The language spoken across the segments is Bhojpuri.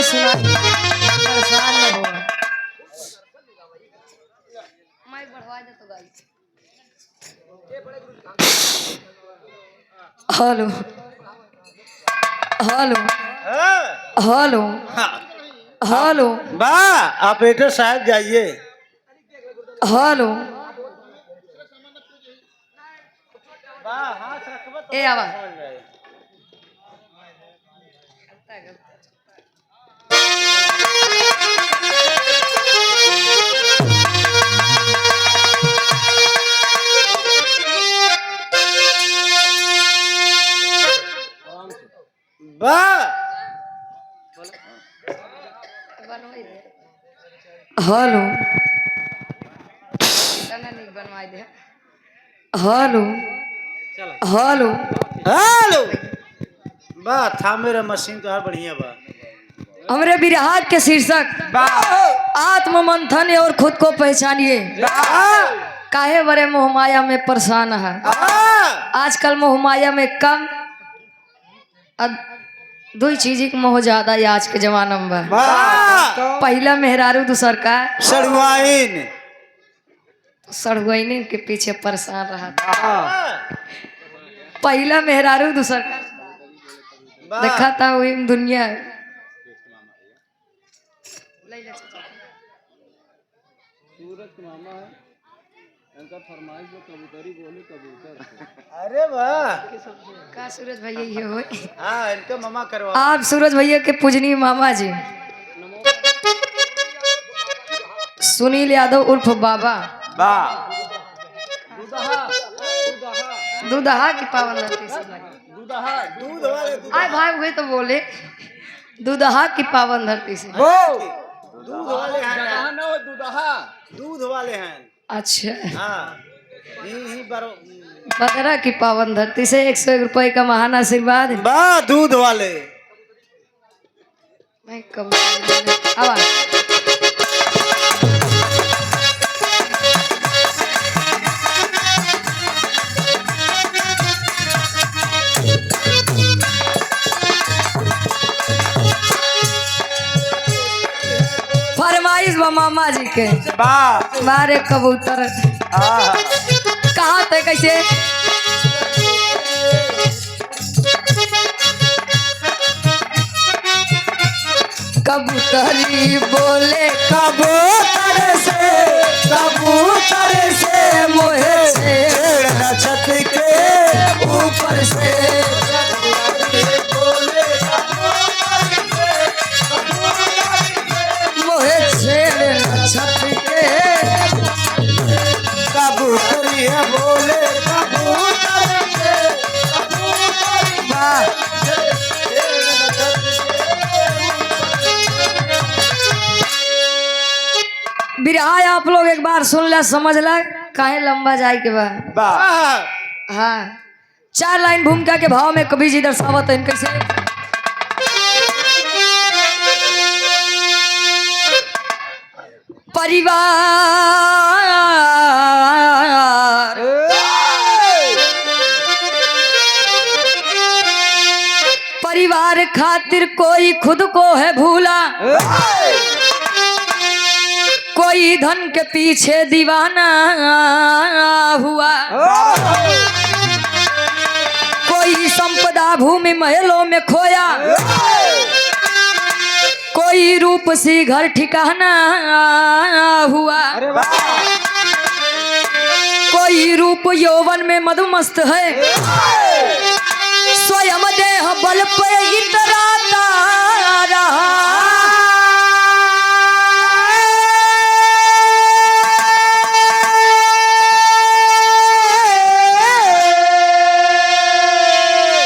सुनावा सुना परेशान न हो। माइक बढ़वा दे तो guys. Hello hello hello hello बा ऑपरेटर साहब जाइए। हेलो ए आवा बा हेलो हेलो हेलो हेलो बा था मेरा मशीन तो बढ़िया बा। हमरे बिरहा के शीर्षक आत्म मंथन और खुद को पहचानिए। काहे बड़े मोहमाया में परेशान है। आजकल मोहमाया में कम दो चीज के मोह ज्यादा है आज के जमाना में। पहला मेहरारू दूसर का सड़ुआइन के पीछे परेशान रहा था। पहला मेहरारू दूसर का देखा था वही दुनिया। अरे वाह का सूरज भैया ये हो। हाँ इनका मामा करवा। आप सूरज भैया के पूजनीय मामा जी सुनील यादव उर्फ बाबा दूधहा की पावन धरती से दूध वाले आए भाई हुए तो बोले दूधहा की पावन धरती से दूध वाले हैं दूध वाले हैं। अच्छा हाँ बदरा की पावन धरती से 101 रुपए का महान आशीर्वाद। बा दूध वाले मैं कब आवाज फरमाइश बा मामा जी के बारे कबूतर कहा थे कैसे कबूतरी बोले कबूतर से मोहे से छत के ऊपर से मोहे छेड़ छत के कबूतरी बोले बिरहा आप लोग एक बार सुन ला समझ ला काहे लंबा जाए के बाद। हाँ 4 लाइन भूमिका के भाव में कवि जी दर्शावत है कैसे। परिवार खातिर कोई खुद को है भूला, कोई धन के पीछे दीवाना हुआ, कोई संपदा भूमि महलों में खोया, कोई रूप सी घर ठिकाना हुआ, कोई रूप यौवन में मधुमस्त है, स्वयं देह बल पे इतराता रहा।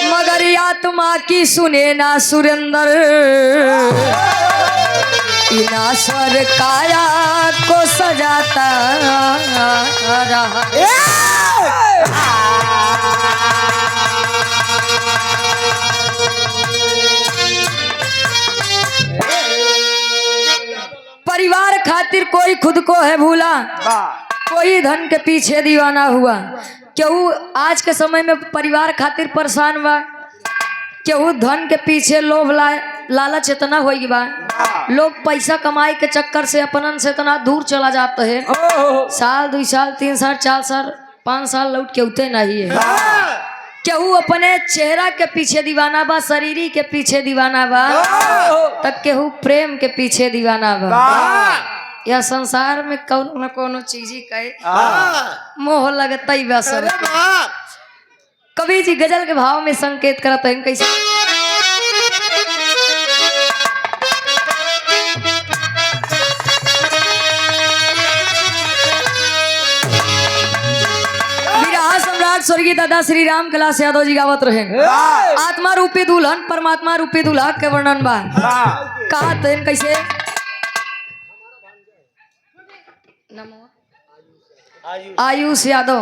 मगर आत्मा की सुने ना सुरेंद्र, इनाश्वर काया को सजाता रहा। परिवार खातिर कोई खुद को है भूला, कोई धन के पीछे दीवाना हुआ। केहू आज के समय में परिवार खातिर परेशान बा, केहू धन के पीछे लोभ लालच इतना हो गई बा, लोग पैसा कमाई के चक्कर से अपनन से इतना दूर चला जाता है, साल 2 साल 3 साल 4 साल 5 साल लौट के उते नहीं है। केहू अपने चेहरा के पीछे दीवाना बा, शरीरी के पीछे दीवाना बा, तब केहू प्रेम के पीछे दीवाना बा। यह संसार में कौनो न कोनो चीज के मोह लगता ही बा सर। कवि जी गजल के भाव में संकेत करत है कैसे, विरहा सम्राट स्वर्गीय दादा श्री राम कैलाश यादव जी गावत रहे, आत्मा रूपी दुल्हन परमात्मा रूपी दुल्हा के वर्णन बा। कहा तेन कैसे, आयुष यादव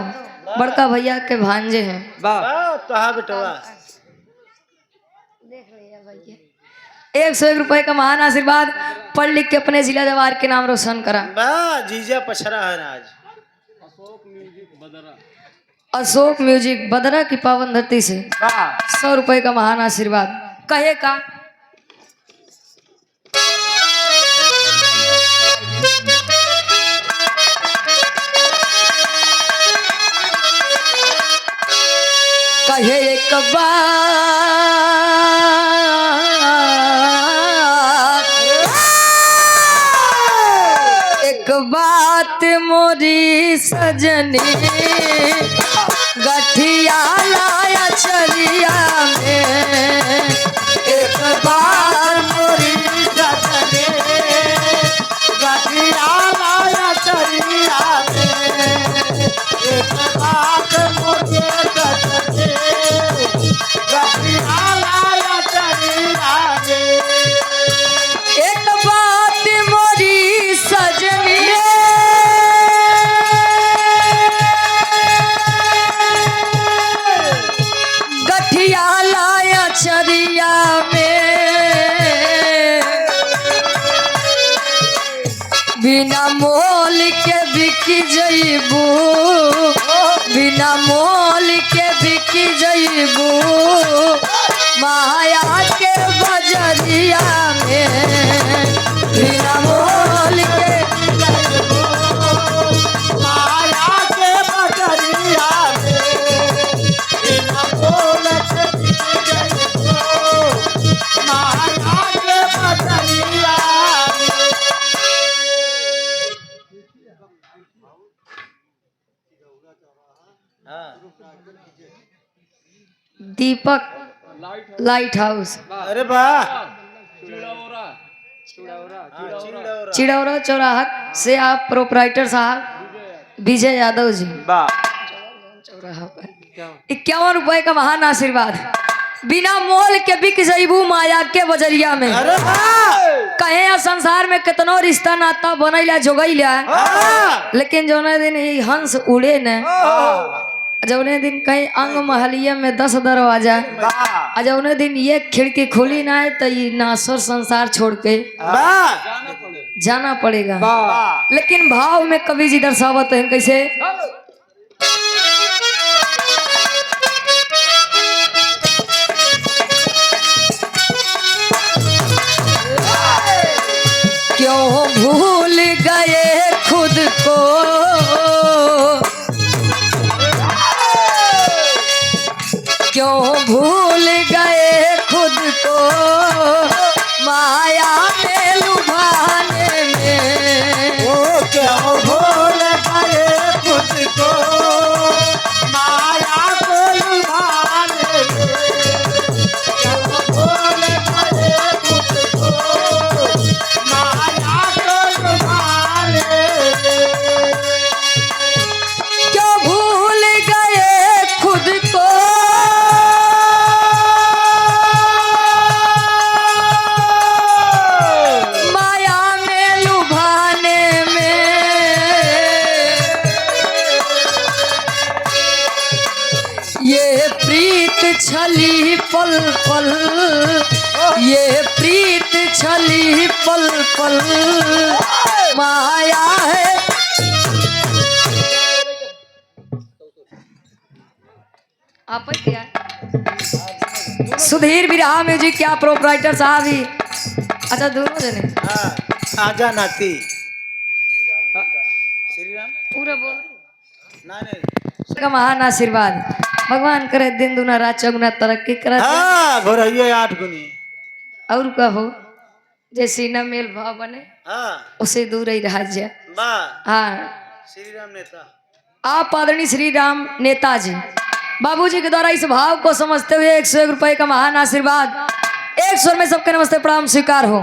बड़का भैया के भांजे हैं। देख भैया 101 रुपए का महान आशीर्वाद, पढ़ लिख के अपने जिला जवार के नाम रोशन करा। जीजा पछरा है आज। अशोक म्यूजिक बदरा की पावन धरती से 100 रुपए का महान आशीर्वाद। कहे का कहे एक बात मोरी सजनी, गठिया लाया चरिया में, एक बात मोरी सजनी, गठिया लाया चरिया में, एक बात मोरी सजनी, गठिया लाया चरिया में, एक बात मोरी सजनी, चरिया में, बिना मोल के बिक जइबू, बिना मोल के बिक जइबू, माया के बजरिया में, बिना मोल के माया के बजरिया में, बिना मोल के दीपक लाइट हाउस। अरे वाह, चिड़ौरा चौराहा से आप प्रोपराइटर साहब विजय यादव जी, 51 रुपए का महान आशीर्वाद। बिना मोल के बिक जइबू माया के बजरिया में। कहे संसार में कितनो रिश्ता नाता बनैला जोगैला, लेकिन जौने दिन ही हंस उड़े न, जौने दिन कहीं अंग महलिया में 10 दरवाजा, जौने दिन ये खिड़की खुली ना है तो ये नासर संसार छोड़ के जाना पड़ेगा। लेकिन भाव में कवि जी दर्शावत है कैसे, क्यों भूल गए खुद को, क्यों भूल गए खुद को, माया में लुभाने में, क्यों भूल गए खुद को, माया को लुभाने में, क्यों भूल गए खुद को, माया को लुभाने में, क्यों भूल गए खुद को, छली पल पल, ये प्रीत छली पल पल, माया है। आप क्या सुधीर बिरहा म्यूजिक क्या प्रोपराइटर साहब ही। अच्छा दोनों जने हाँ आजा नाती श्री राम पूरा बोल ना नहीं का महान आशीर्वाद भगवान करे दिन दुना रात चौगुना तरक्की करे हाँ घोरइये 8 गुनी और कहो जैसे न मेल भाव बने हाँ उसे दूर ही रह जाए। वाह हाँ श्री राम नेता आप आदरणीय श्री राम नेताजी बाबूजी के द्वारा इस भाव को समझते हुए 101 रुपए का महान आशीर्वाद एक स्वर में सबके नमस्ते प्रणाम स्वीकार हो।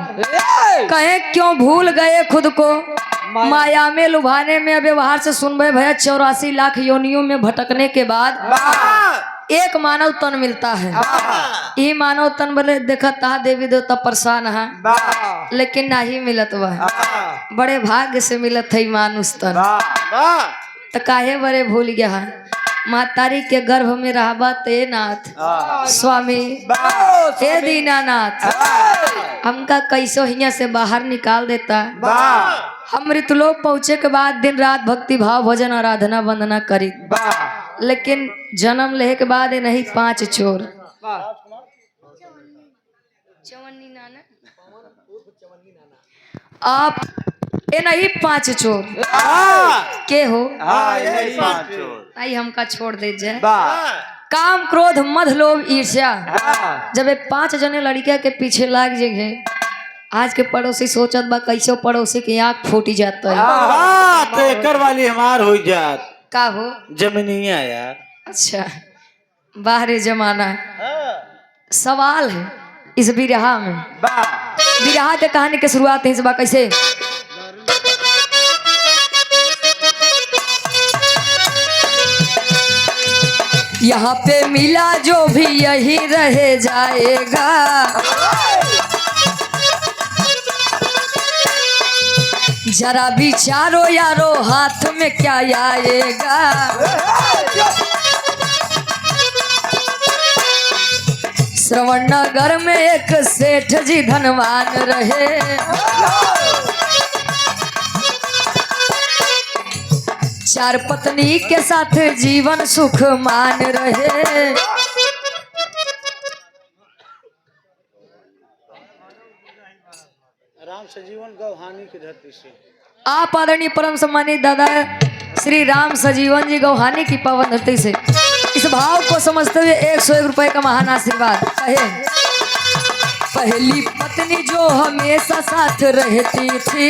कहे क्यों भूल गए खुद को माया में लुभाने में व्यवहार से सुन भैया 84 लाख योनियों में भटकने के बाद एक मानव तन मिलता है। ये मानव तन बोले देखता देवी देवता परेशान है लेकिन नहीं मिलत वह बड़े भाग्य से मिलत है मानुष तन तो काहे बड़े भूल गया है मातारी के गर्भ में रहबा ते नाथ स्वामी हे दीनानाथ हमका कैसो हिया से बाहर निकाल देता। हम मृतलोक पहुँचे के बाद दिन रात भक्ति भाव भजन आराधना वंदना करी लेकिन जन्म लेने के बाद ये नहीं 5 चोर आप ये नहीं 5 चोर के हो आई हमका छोड़ दीजिए। काम क्रोध मद लोभ ईर्ष्या जब ये 5 जने लड़किया के पीछे लाग जाएंगे आज के पड़ोसी सोचत बा कैसे पड़ोसी की आँख फूटी जाता है तो एकर वाली हमार हो जात का हो जमीनिया यार। अच्छा बाहरी जमाना सवाल है इस बिरहा में बिरहा के कहानी के शुरुआत है इस बार कैसे यहाँ पे मिला जो भी यही रह जाएगा जरा विचारो यारो हाथ में क्या आएगा श्रवण नगर में एक सेठ जी धनवान रहे चार पत्नी के साथ जीवन सुख मान रहे राम सजीवन गौहानी की धरती से आप आदरणीय परम सम्मानित दादा श्री राम सजीवन जी गौहानी की पावन धरती से इस भाव को समझते हुए 101 रुपए का महान आशीर्वाद कहे। पहली पत्नी जो हमेशा साथ रहती थी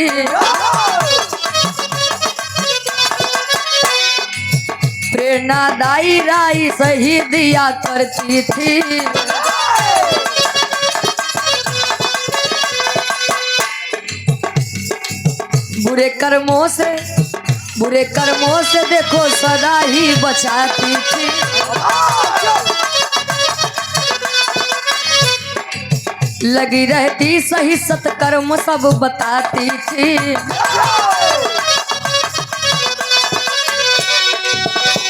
प्रेरणादायी राय सही दिया करती थी बुरे कर्मों से देखो सदा ही बचाती थी लगी रहती सही सत्कर्म सब बताती थी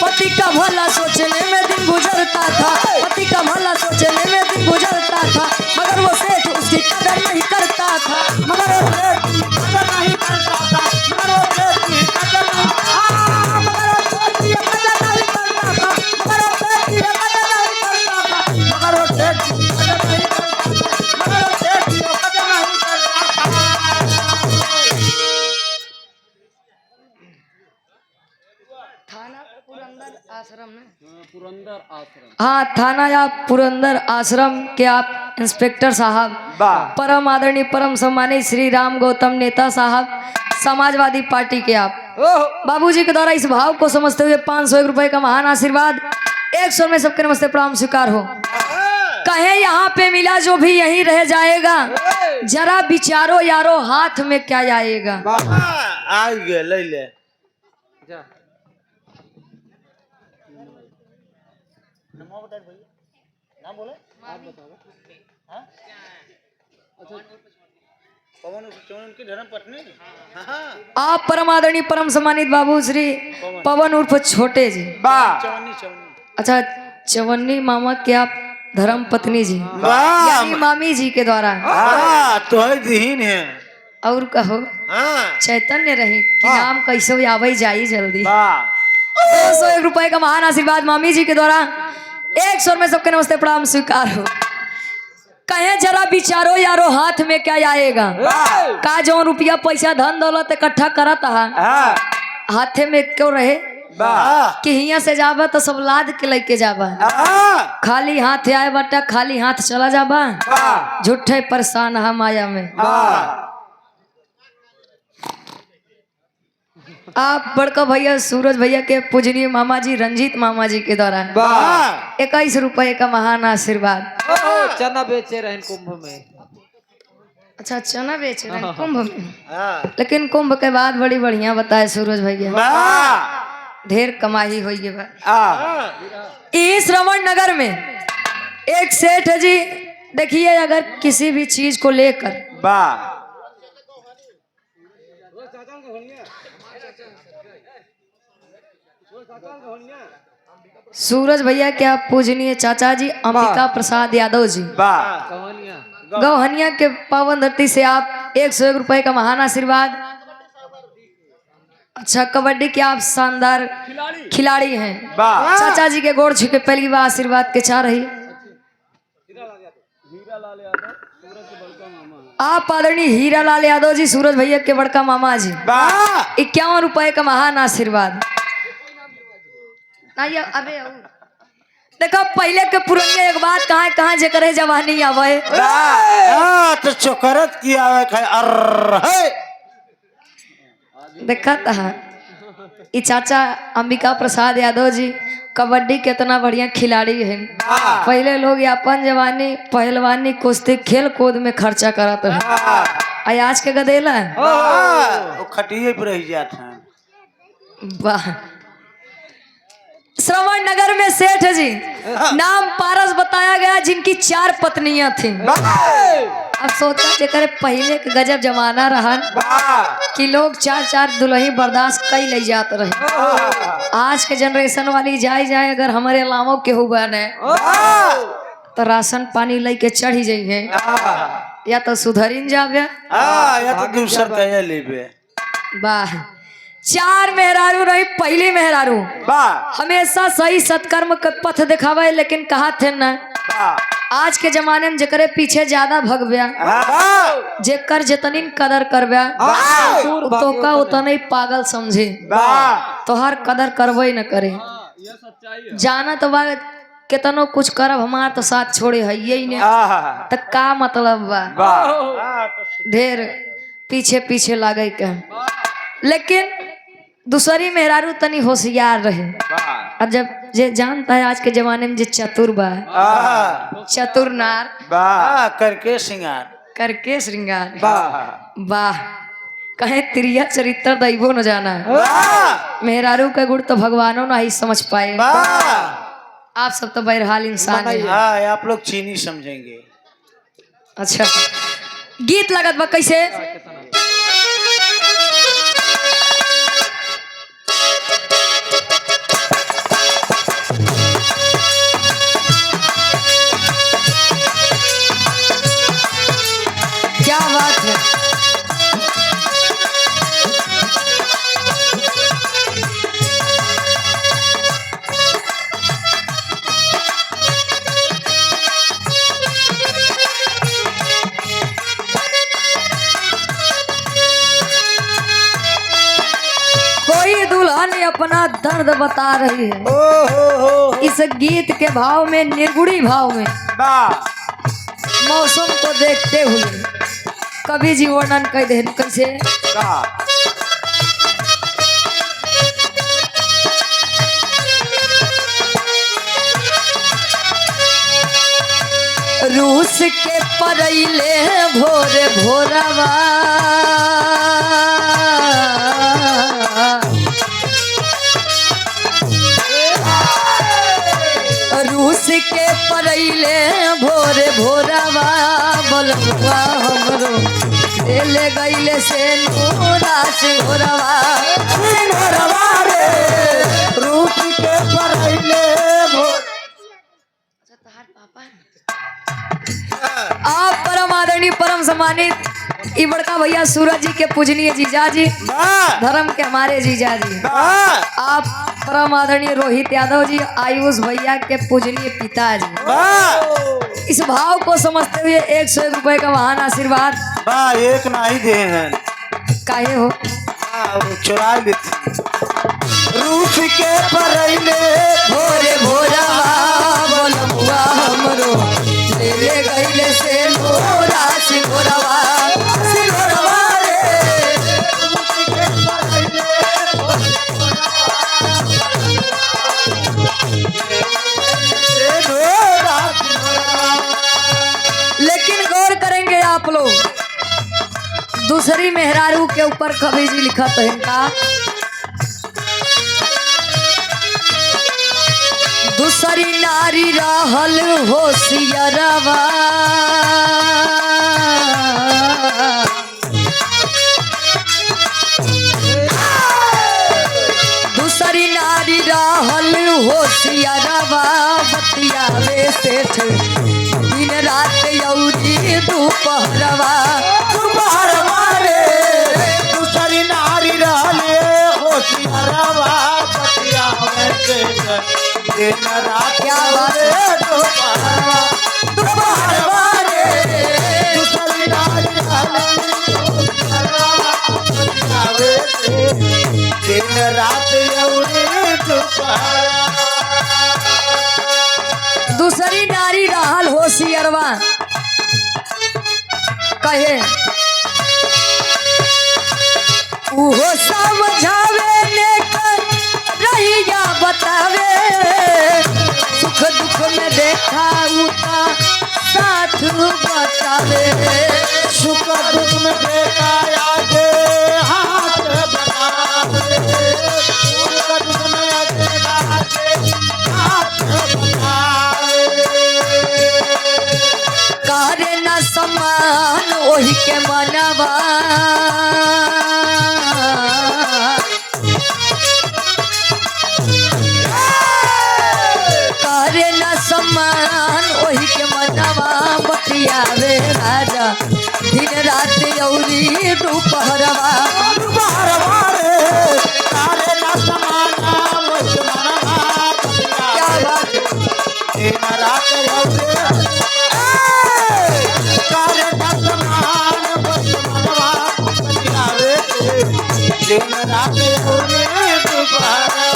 पति का भला सोचने में दिन गुजरता था पति का भला सोचने में दिन गुजरता था मगर वो सेठ उसकी कदर नहीं करता था मगर वो सेठ कदर नहीं करता था मगर वो सेठ की कदर नहीं मगर वो सेठ की कदर नहीं करता था मगर वो सेठ की कदर नहीं करता था मगर वो सेठ की कदर नहीं करता था मगर वो सेठ की कदर नहीं करता थाना पुरंदर आश्रम में हाँ थाना या पुरंदर आश्रम के आप इंस्पेक्टर साहब परम आदरणीय परम सम्मानित श्री राम गौतम नेता साहब समाजवादी पार्टी के आप बाबूजी के द्वारा इस भाव को समझते हुए 501 रुपए का महान आशीर्वाद 100 में सबके नमस्ते प्रणाम स्वीकार हो। कहे यहाँ पे मिला जो भी यहीं रह जाएगा जरा विचारो यारो हाथ में क्या आएगा आ गए ले ले नाम बोले पवन उनकी धर्म पत्नी आप परम आदरणीय परम सम्मानित बाबू श्री पवन उर्फ छोटे जी चवन्नी चवन्नी अच्छा चवन्नी मामा के आप धर्म पत्नी जी यानी मामी जी के द्वारा तो है दीन है और कहो चैतन्य रही कि नाम कैसे आवे जाई जल्दी 201 रुपए का महान आशीर्वाद मामी जी के द्वारा 100 में सबके नमस्ते प्रणाम स्वीकार हो। कहे जरा विचारो यारो हाथ में क्या आएगा। का जो रुपया पैसा धन दौलत इकट्ठा करत है हाथे में क्यों रहे कि हिया से जाबा तो सब लाद के लेके जाबा, खाली हाथ आए बटा खाली हाथ चला जाबा, झूठे परेशान है माया में। आप बड़का भैया सूरज भैया के पूजनीय मामा जी रंजीत मामा जी के द्वारा 21 रुपए का महान आशीर्वाद। चना बेचे रहे कुंभ में। अच्छा चना बेच रहे हैं कुंभ में, लेकिन कुंभ के बाद बड़ी बढ़िया बताए सूरज भैया, ढेर कमाई हुई है भाई। इस श्रवण नगर में एक सेठ है जी, देखिए अगर किसी भी चीज को लेकर सूरज भैया के आप पूजनीय चाचा जी अंबिका प्रसाद यादव जी गौहनिया के पावन धरती से आप 101 रुपए का महान आशीर्वाद। अच्छा कबड्डी के आप शानदार खिलाड़ी हैं, चाचा जी के गोड़ छुके पहली बार आशीर्वाद के चाह रही। आप आदरणीय हीरा लाल यादव जी सूरज भैया के बड़का मामा जी 51 रुपए का महान आशीर्वाद। अबे देखो पहले के पुरानिया एक बात कहाँ जे करे जवानी आवे तो चोकरत की आवे देखा था ये चाचा अंबिका प्रसाद यादव जी कबड्डी कितना बढ़िया खिलाड़ी है। पहले लोग अपन जवानी पहलवानी कुश्ती खेल कूद में खर्चा करत है, आज के गदेला खटिए पे रह जाते हैं। वाह। श्रवण नगर में सेठ जी नाम पारस बताया गया जिनकी 4 पत्नियां थी। अब सोचा जेकर पहले के गजब जमाना रहा कि लोग 4 दुल्ही बर्दाश्त कई ले जाते रहे। आज के जनरेशन वाली जाए अगर हमारे अलामों के हुआ ने तो राशन पानी लेके चढ़ी जाइए, या तो सुधरिन जावे या तो दूसर कहे लेबे। वाह। 4 मेहरारू रही, पहली मेहरारू हमेशा सही सत्कर्म के पथ दिखावे, लेकिन कहा थे न आज के जमाने में जेकरे पीछे ज्यादा भगव्या जेकर जितनी कदर करव्या तो का उतने पागल समझे, तो हर कदर करवे न करे। जाना तो बा कितनो कुछ करब हमार तो साथ छोड़े है यही ने तो का मतलब बा ढेर पीछे पीछे लागे के। लेकिन दूसरी मेहरारू तनी होशियार रहे, और जब जे जानता है आज के जमाने में जे चतुर बा चतुर नार करके श्रृंगार वाह कहे त्रिया चरित्र दैवो न जाना। मेहरारू का गुण तो भगवानों ना ही समझ पाए, आप सब तो बहरहाल इंसान है। आप लोग चीनी समझेंगे। अच्छा गीत लगत बा कैसे क्या बात है। कोई दुल्हन अपना दर्द बता रही है इस गीत के भाव में, निर्गुणी भाव में मौसम को देखते हुए कवि जी वर्णन कर दे कैसे। रूस के परैले भोरे भोरवा रूस के परैले भोरे भोरवा बोलवा हमरो ले गईले से नूरा सिंहरवा रे रूप के परैले आप परम आदरणीय परम सम्मानित ई बड़का भैया सूरज जी के पूजनीय जीजा जी, वाह धर्म के हमारे जीजा जी, वाह आप परम आदरणीय रोहित यादव जी, आयुष भैया के पूजनीय पिताजी। वाह इस भाव को समझते हुए 101 रुपए का महान आशीर्वाद वाह एक नहीं दे हैं काहे हो। वो चुरा लेती रूठ के परैले भोरे भोरवा बोलमुआ हमरो ले ले गइले से मोरा सिंगोरवा सिंगोरवा रे। लेकिन गौर करेंगे आप लोग, दूसरी मेहरारू के ऊपर कवि जी लिखा तो इनका दूसरी नारी रहल होशियरवा दूसरी नारी रहल होशियरवा बतियावे सेठ दिन रात यौरी दोपहरवा दोपहरवा रे दूसरी नारी रहले होशियारवा बतिया में दिन रात क्या बात है? दोपहरवा दोपहरवा रे दूसरी नारी रहले होशियारवा बतिया में दिन रात यौरी दोपहरवा। दूसरी नारी रहल होशियरवा कहे उहो समझावे लेकर रहिया बतावे सुख दुख में देखा उता साथ बतावे सुख दुख में देखा आगे हाथ बतावे सुख दुख में देखा आगे हाथ बतावे करे न समान ओही के मनवा करे न समान ओही के मनवा बतियावे राजा दिन रात यौरी दोपहरवा दोपहरवा रे तारे ना समाना मुझमनवा क्या बात दिन रात यौरे तारे ना समान मुझमनवा बतियावे दिन रात यौरे दोपहरवा।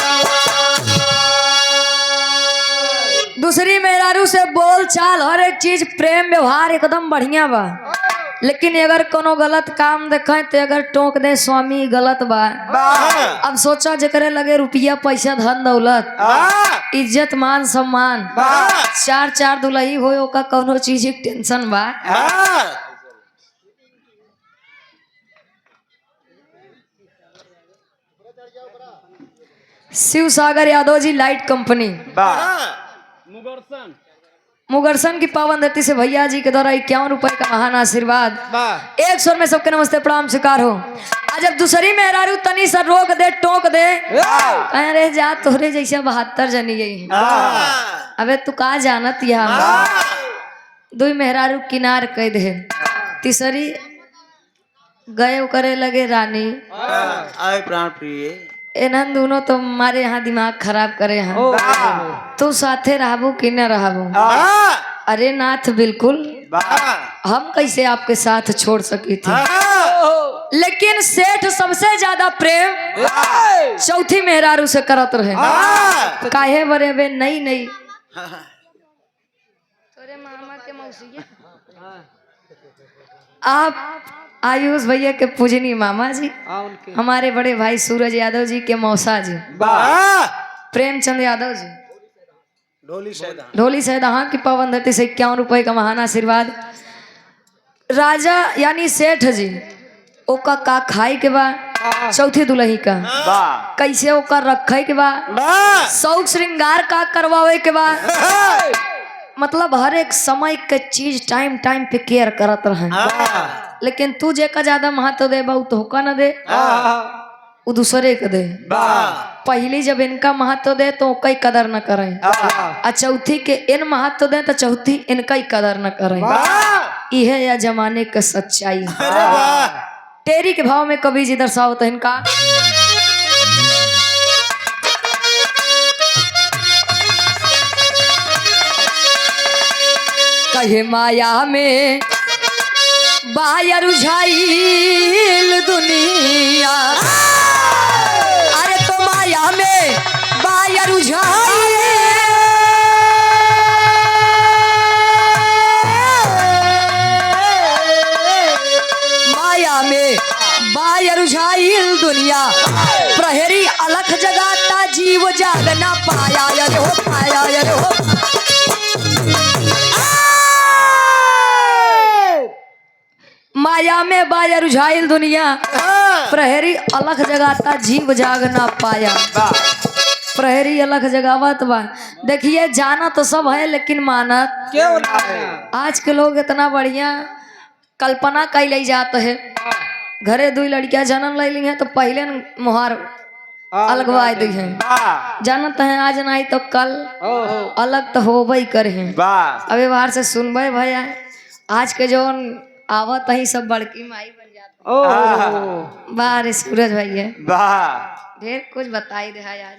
दूसरी मेहरारू से बोल चाल हर एक चीज प्रेम व्यवहार एकदम बढ़िया बा, लेकिन अगर कोनो गलत काम देखे तो अगर टोक दे स्वामी गलत बा। अब सोचा जकरे लगे रुपया पैसा धन दौलत इज्जत मान सम्मान चार चार दुलही हो ओका कोनो चीज की टेंशन बा। शिव सागर यादव जी लाइट कंपनी मुगरसन की पावन धरती से भैया जी के द्वारा 51 रुपए का महान आशीर्वाद। एक स्वर में सबके नमस्ते प्रणाम स्वीकार हो। आज जब दूसरी मेहरारू तनी सा रोक दे टोक दे कहे रे जा तोहरे जैसे 72 जनी गई अबे तू का जानत यहाँ दो मेहरारू किनार कह दे तीसरी गए करे लगे रानी आए प्राण प्रिय एनन दोनों तो हमारे यहाँ दिमाग खराब करे हैं तू साथे रहबू कि न रहबू। अरे नाथ बिल्कुल हम कैसे आपके साथ छोड़ सकी थी, लेकिन सेठ सबसे ज्यादा प्रेम चौथी मेहरारू से करत रहे। काहे बरे बे नहीं नहीं तोरे मामा के मौसी आप आयुष भैया के पूजनी मामा जी, हमारे बड़े भाई सूरज यादव जी के मौसा जी प्रेमचंद यादव जी ढोली सैदहा की पावन धरती से 51 रुपए का महान आशीर्वाद। राजा यानी सेठ जी ओका का खाई के बा चौथी दुल्ही का कैसे ओका रखे के बा शौक श्रृंगार का करवावे के बा, मतलब हर एक समय के चीज टाइम टाइम पे केयर करत रहे। लेकिन तू जेका ज्यादा महत्व दे बा तो होका न दे वो दूसरे के दे। पहली जब इनका महत्व दे तो कई कदर न करे, और चौथी के इन महत्व दे तो चौथी इनका ही कदर न करे। यह या जमाने का सच्चाई। अरे वाह तेरी के भाव में कवि जी दर्शावत है इनका। कहे माया में बाया रुझाइल दुनिया, अरे तो माया में बाया रुझाइल, माया में बाया रुझाइल दुनिया, प्रहरी अलख जगाता जीव जाग ना पाया, अरे हो पाया, अरे हो माया में बाया रुझाइल दुनिया, प्रहरी अलख जगाता जीव जाग ना पाया। प्रहरी अलख जगावत बा। देखिए जाना तो सब है लेकिन मानत क्यों ना है? आज के लोग इतना बढ़िया कल्पना कई ले जाते है। घरे दो लड़कियां जन्म ले ली हैं तो पहले न मुहार अलगवा दी है। जानत है आज नहीं तो कल ओहो अलग तो होबे करे हैं। वाह अबे बाहर से सुनबे भैया आज के जो आवत ही सब बड़की माई बन जाती। ओहो बाहर सूरज भैया वाह ढेर कुछ बताई दे है आज।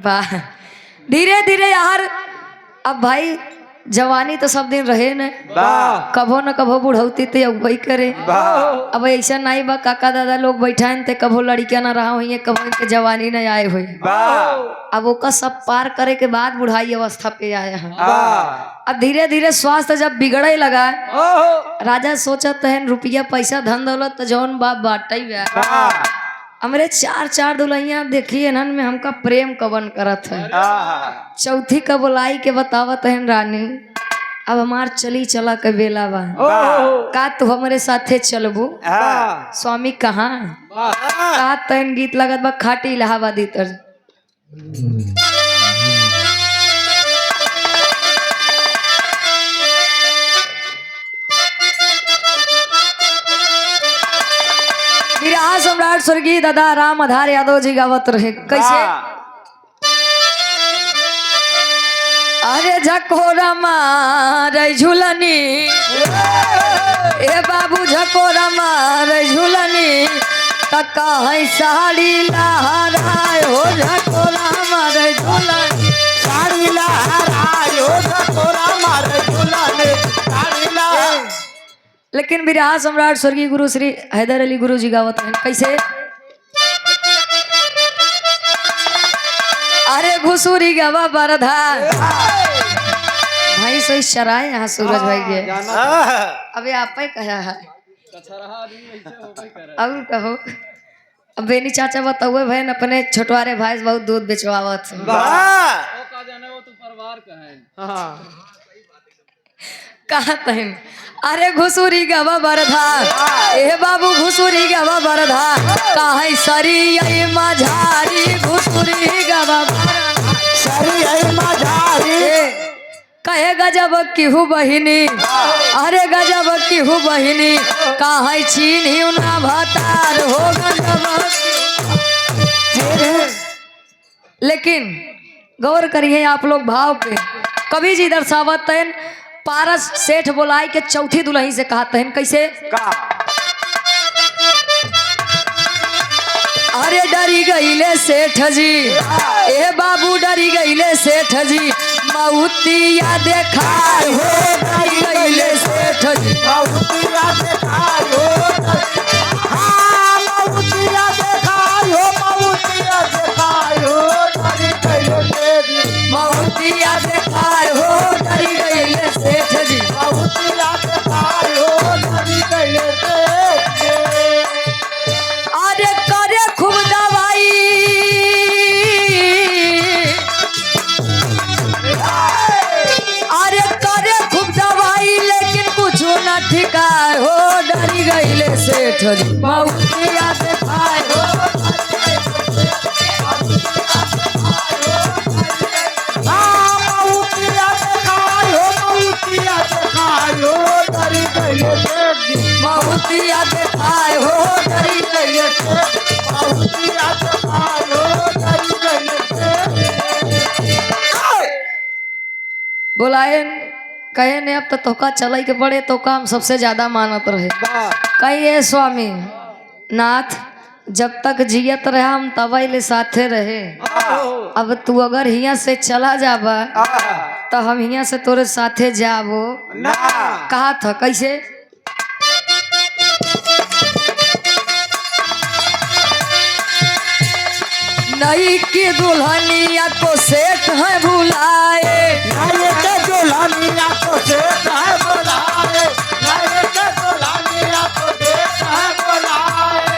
वाह धीरे धीरे यार अब भाई जवानी तो सब दिन रहे न, वाह कभो न कभो बुढ़ौती ते वही करे। वाह अब ऐसा नहीं बा काका दादा लोग बैठाए ते कभो लड़कियां ना रहा हुई कभो इनके जवानी न आए हुई। वाह अब ओका सब पार करे के बाद बुढ़ाई अवस्था पे आया है। वाह अब धीरे धीरे स्वास्थ्य जब बिगड़े लगा, ओहो राजा सोचत है रुपया पैसा धन दौलत तो जौन बाप बांटा ही बा। वाह हमरे चार चार दुल्हनिया देखिए नन में हमका प्रेम कवन करत है। चौथी का बुलाई के बतावत है रानी अब हमार चली चला के बेला बा, ओहो का तू हमारे साथे चलबू? वाह स्वामी कहाँ वाह का तैन गीत लगत बा खाटी इलाहाबादी तर। विराह सम्राट स्वर्गीय दादा राम आधार यादव जी गावत रहे कैसे? अरे झकोरा मारे झूलनी ए बाबू झकोरा मारे झूलनी तका है साड़ी लहराए हो झकोरा मारे झूलनी साड़ी लहरायो झकोरा मारे झूलनी साड़ी लहरायो। लेकिन विराह सम्राट स्वर्गीय गुरु श्री हैदर अली गुरु जी गावत हैं कैसे? अरे घुसूरी गवा बरधा भाई सही शराय यहाँ सूरज भाई के अबे आप ही कहा है अब कहो। अब बेनी चाचा बताओ बहन अपने छोटवारे भाई से बहुत दूध बेचवावत है। वाह कहा तहन अरे घुसूरी गवा बरधा ए बाबू घुसूरी गवा बरधा काहे सरी आई माझारी घुसूरी गवा बरधा सरी आई माझारी कहे गजब किहू बहिनी अरे गजब किहू बहिनी काहे छीनी उना भतार हो गजब। लेकिन गौर करिए आप लोग भाव पे कवि जी दर्शावत हैं पारस सेठ बोलाई के चौथी दुल्हन से कहते हैं कैसे? अरे डरी गईले सेठ जी ए बाबू डरी गईले सेठ जी मऊतिया देखाय हो डरी गईले सेठ जी मऊतिया देखायो हाँ मऊतिया देखायो मऊतिया देखायो डरी गईले सेठ जी मऊतिया देखाय हो डरी गईले सेठ जी मऊतिया देखायो डरी गईले सेठ जी। अरे करे खूब दवाई अरे करे खूब दवाई लेकिन कुछ न ठिकाए हो डरी गईले सेठ जी मऊतिया देखाय हो हाँ मऊतिया देखायो मऊतिया देखायो डरी गईले सेठ जी मऊतिया देखाय हो डरी गईले सेठ जी। मऊतिया देखायो डरी गईले सेठ जी। बोलाए कहे ने अब तो तोका चल के पड़े तो काम सबसे ज्यादा मानत रहे। कहिए स्वामी नाथ जब तक जियत रहे हम तबई ले साथे रहे, अब तू अगर हिया से चला जाबा तो हम हिया से तोरे साथे जाबो। कहा था कैसे नई की दुल्हनिया को सेठ है भुलाए, नाये के दुल्हनिया को सेठ है बुलाए, नाये के दुल्हनिया को सेठ है बुलाए।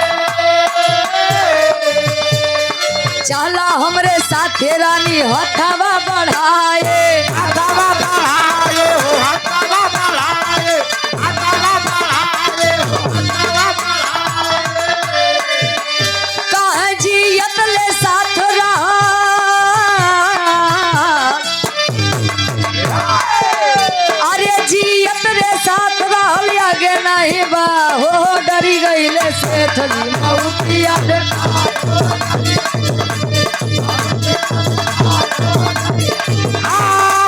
चला हमरे साथे रानी हथवा बढ़ाए, हथवा बढ़ाए हो हथवा बढ़ाए, हथवा बढ़ाए हो हथवा बढ़ाए। कहे जियत ले साथ रहा, अरे जियत रे साथ रहल आगे नहीं बा हो डरी गईले सेठ जी मौतिया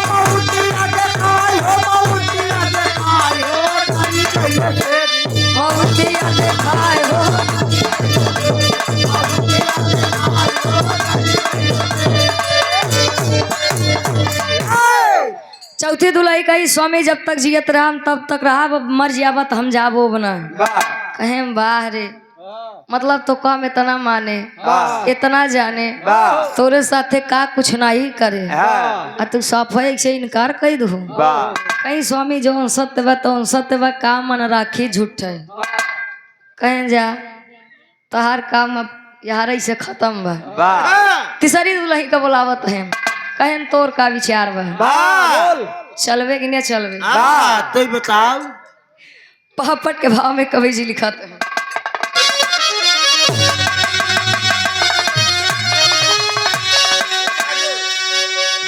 मौतिया देखाई हो मौतिया देखाई हो डरी गईले सेठ जी। मौतिया देखाए हो। चौथी दुलाई कही स्वामी जब तक जियत रहा हम तब तक रहा, मर जाबत हम जाबो बना। कहे बाह रे मतलब तो काम इतना माने इतना जाने तोरे साथे का कुछ नहीं करे आ तू सफाई से इनकार कर दू। कहीं स्वामी जो सत्य बा तो सत्य बा काम मन राखी झूठ है। कहें जा तहार काम अब यार से खत्म बा। तीसरी दुल्ही का बुलावत है। कहें तोर का विचार बा चलवे कि नहीं चलवे। तो बताओ पहापट के भाव में कवि जी लिखते हैं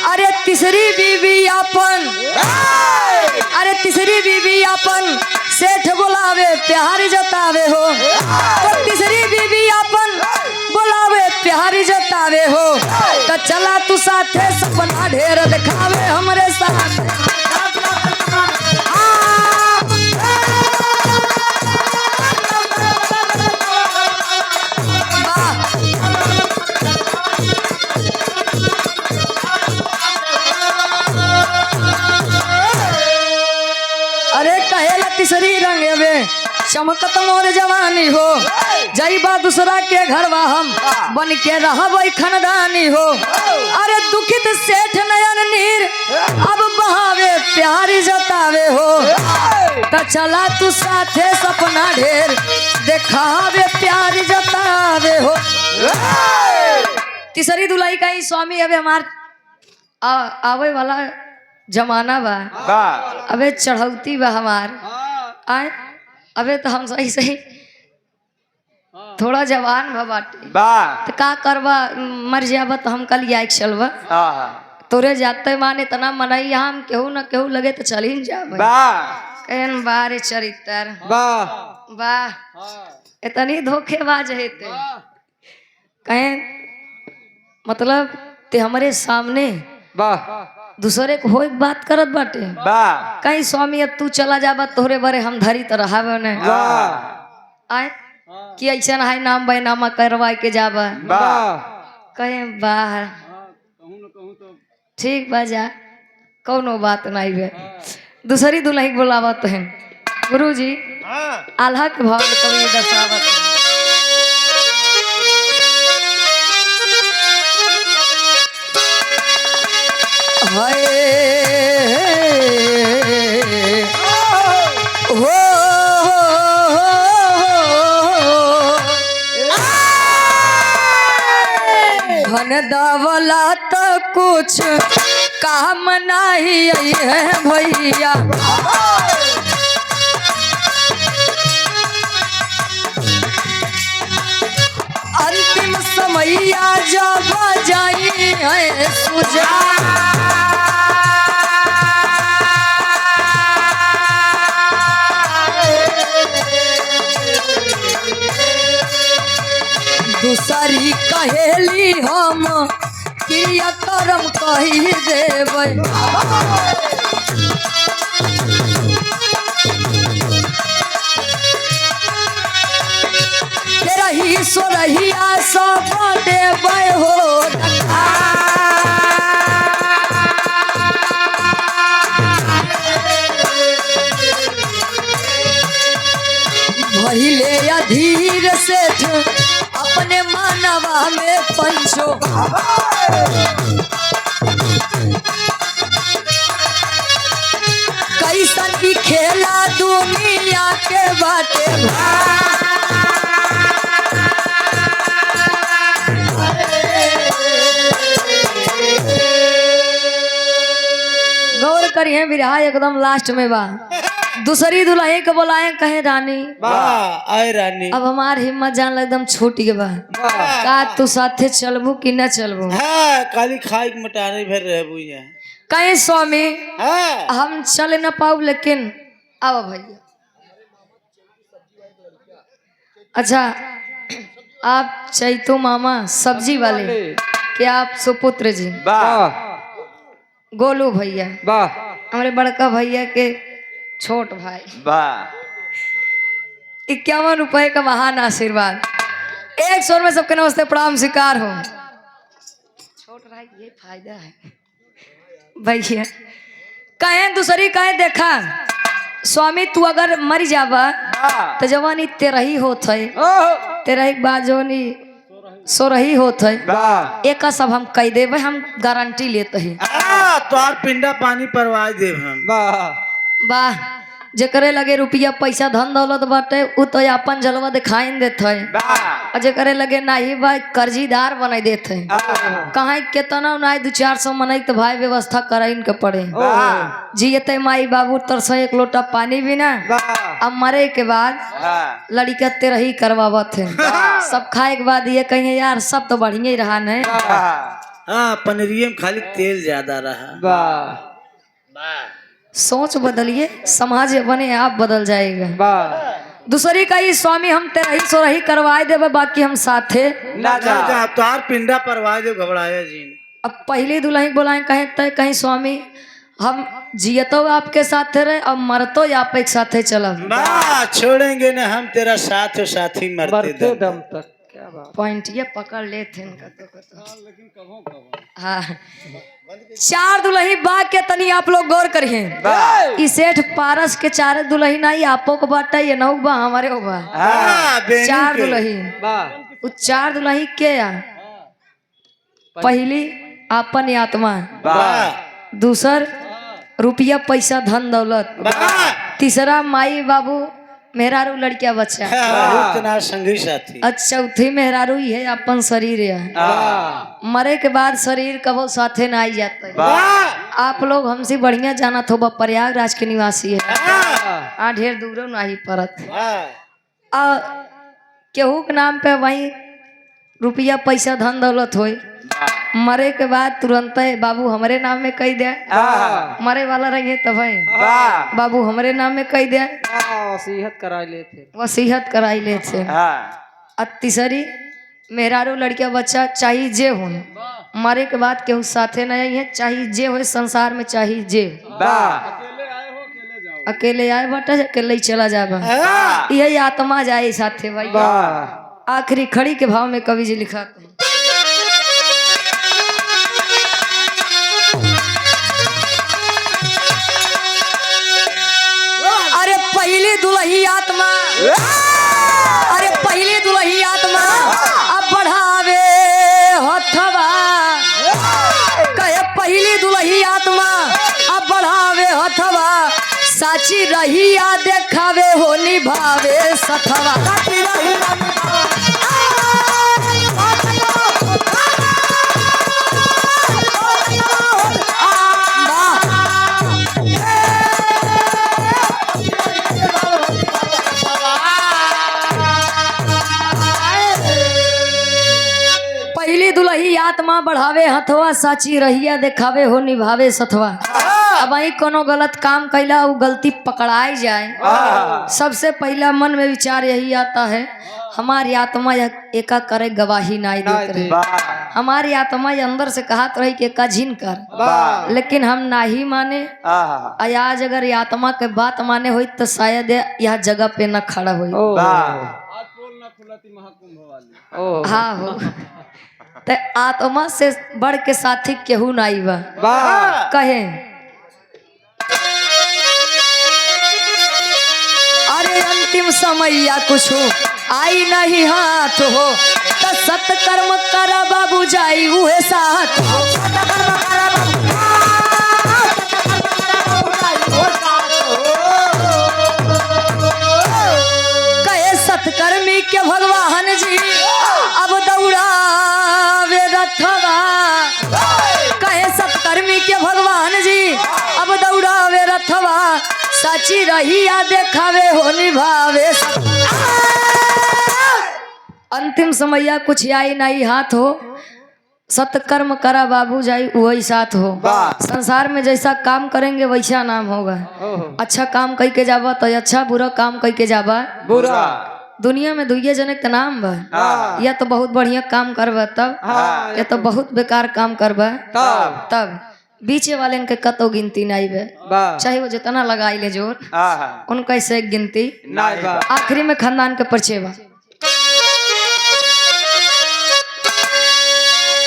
अरे तीसरी बीबी अपन, अरे तीसरी बीबी अपन सेठ बुलावे प्यार जतावे हो, तो तीसरी बीबी अपन बुलावे प्यार जतावे हो, तो चला तू साथे सपना ढेर दिखावे हमरे साथ। अरे कहेला तीसरी रंग में चमकत मोर जवानी हो, जईबा दूसरा के घरवा हम बन के रहबै खनदानी हो। अरे दुखित सेठ नयन नीर अब बहावे प्यार जतावे हो, त चला तू साथे सपना ढेर देखावे प्यार जतावे हो। तीसरी दुलाई का ही स्वामी अबे हमार आवे वाला जमाना बा, अबे चढ़ौती बा हमार आए, अबे तो हम सही सही थोड़ा जवान बा बाटे तो का करबा मर जाबा तो हम कल आए चलबा तोरे जाते माने तना मनई हम केहू न केहू लगे तो चल ही जाबे। कहन बारे चरित्र वाह इतनी धोखेबाज है ते कहें मतलब ते हमारे सामने दूसरे को हो एक बात करत बाटे। कहीं स्वामी अब तू चला जाबा तोहरे बारे हम धरी तो रहावे ने आए कि ऐसा है नाम बैनामा करवा के जाबा। कहे बाहर ठीक बा जा कौनो बात नहीं बे। दूसरी दुल्ही बुलावत है गुरु जी आल्हा के भाव में कभी दर्शावत है। धन दौलत कुछ काम नहीं है भैया, अंतिम समैया जब जाई है सुजा। दूसरी कहेली हम क्रिया कर्म कही देबै। सब देबै हो भइले अधीर सेठ अपने मानवा में पंचो कैसन की खेला दुनिया के बाटे गौर करिए बिरहा एकदम लास्ट में बा दूसरी दुल्हे के बोलाए कहे रानी वाह आए रानी अब हमार हिम्मत जान एकदम छूट गए बा का तू साथे चलबू कि न चलबू हाँ काली खाई के मटाने भर रहे बुइया कहे स्वामी हाँ हम चल न पाऊ लेकिन अब भैया अच्छा आप चैतू मामा सब्जी वाले क्या आप सुपुत्र जी वाह गोलू भैया वाह हमारे बड़का भैया के छोट भाई वाह 51 रुपए का महान आशीर्वाद 1 स्वर में सबके नमस्ते प्रणाम स्वीकार हो छोट भाई ये फायदा है भैया कहे दूसरी कहे देखा स्वामी तू अगर मर जाबा तो जवानी तेरा ही होत है तेरा एक बात जवानी सो रही होत है वाह एक सब हम कह देवे हम गारंटी लेते हैं तोहार पिंडा पानी परवाह देव हम वाह वाह जेकरे लगे रुपया पैसा धन दौलत बाटे उ तो अपन जलवा दिखाई देत है वाह और जेकरे लगे नाही भाई कर्जीदार बना देत है कहाँ केतना नहीं 200-400 मनई तो भाई व्यवस्था कराइन के पड़े वाह जियते माई बाबू तरस एक लोटा पानी भी ना वाह अब मरे के बाद वाह लड़का तेरा ही करवावत है सब खाए के बाद ये कहिए यार सब तो बढ़िया ही रहा नहीं हाँ पनीरिये में खाली तेल ज्यादा रहा वाह सोच बदलिए समाज अपने आप बदल जाएगा वाह दूसरी का ही स्वामी हम तेरा ही सो रही करवाए देवे बाकी हम साथे ना जा जा तोहार पिंडा परवाह देव घबराया जी अब पहली दुल्हन बोलाए कहे तय कहीं स्वामी हम जियतो आपके साथ रहे अब मरतो आप एक साथे चलब वाह छोड़ेंगे ना हम तेरा साथ और साथी मरते मरते दम दम तक क्या बात पॉइंट ये पकड़ लेते हाँ 4 दुल्ही बाग के तनी आप लोग गौर करिए ई सेठ पारस के 4 दुल्ही नहीं आपो को बाटा ये नौ बा हमारे हो बा हाँ, बेनी 4 के। दुल्ही वाह उ 4 दुल्ही के या पहली अपन आत्मा वाह दूसर रुपया पैसा धन दौलत वाह तीसरा माई बाबू मेहरारू लड़किया बच्चा इतना संगी साथी अच्छा चौथी मेहरारू ही है अपन शरीर है वाह मरे के बाद शरीर कबो साथे ना आई जाता है वाह आप लोग हमसे बढ़िया जाना थो प्रयागराज के निवासी है वाह आ ढेर दूरों नहीं पड़त वाह आ केहू के नाम पे वही रुपया पैसा धन दौलत होई मरे के बाद तुरंत बाबू हमारे नाम में कह दे वाह मरे वाला रहिए तब वाह बाबू हमारे नाम में कह दे वसीयत करा लेते वसीयत कराई ले थे हाँ तीसरी मेहरारू लड़किया बच्चा चाहिए जे हो मरे के बाद केहू साथे नहीं है चाहिए जे हो संसार में चाहिए जे वाह अकेले आए बटा अकेले ही चला जाएगा यही आत्मा जाए साथे भाई वाह आखिरी खड़ी के भाव में कवि जी लिखा अरे पहली दुल्ही आत्मा अरे पहली दुल्ही आत्मा अब बढ़ावे हथवा कहे पहली दुल्ही आत्मा अब बढ़ावे हथवा साची रही या देखावे हो निभावे सथवा पहली दुल्ही आत्मा बढ़ावे हथवा साची रहिया देखावे हो निभावे सथवा अब आई कोनो गलत काम कैला वो गलती पकड़ाई जाए सबसे पहला मन में विचार यही आता है हमारी आत्मा एका करे गवाही नहीं देते रहे हमारी आत्मा ये अंदर से कहत रही कि एका झिन कर लेकिन हम नहीं माने आज अगर ये आत्मा के बात माने हुई तो शायद यह जगह पे न खड़ा हुई ओह हाँ हो ते आत्मा से बढ़ के साथी केहू नाई बा वाह कहे अरे अंतिम समय या कुछ हो आई नहीं हाथ हो तो सत्कर्म करा बाबू जाई उहे साथ हो। कहे सत्कर्मी के भगवान जी अब दौड़ावे रथवा कहे सत्कर्मी के भगवान जी अब दौड़ावे रथवा सची रही या देखावे हो निभावे अंतिम समैया कुछ आई नहीं हाथ हो सत्कर्म करा बाबू जाई वही साथ हो। संसार में जैसा काम करेंगे वैसा नाम होगा। अच्छा काम कह के जाबा तो अच्छा बुरा काम कह के जाबा बुरा दुनिया में दुइये जने के नाम बा या तो बहुत बढ़िया काम करबा तब या तो बहुत बेकार काम करबा तब बीचे वाले के कतो गिनती नहीं बे वाह चाहे वो जितना लगाई ले जोर उनका ऐसे एक गिनती नहीं बा आखिरी में खानदान के परिचय बा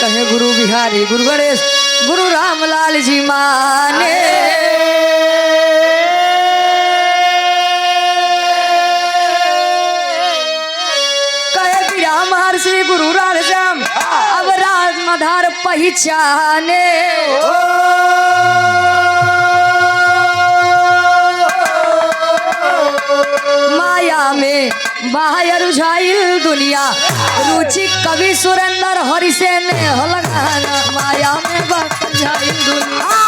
कहे गुरु बिहारी गुरु गणेश गुरु रामलाल जी माने कहे बिरा महर्षि गुरु राम अब राज मधार पहचाने माया में बाहर रुझाइल दुनिया रुचि कवि सुरेंद्र हरि से ने लगाना माया में बाहर रुझाइल दुनिया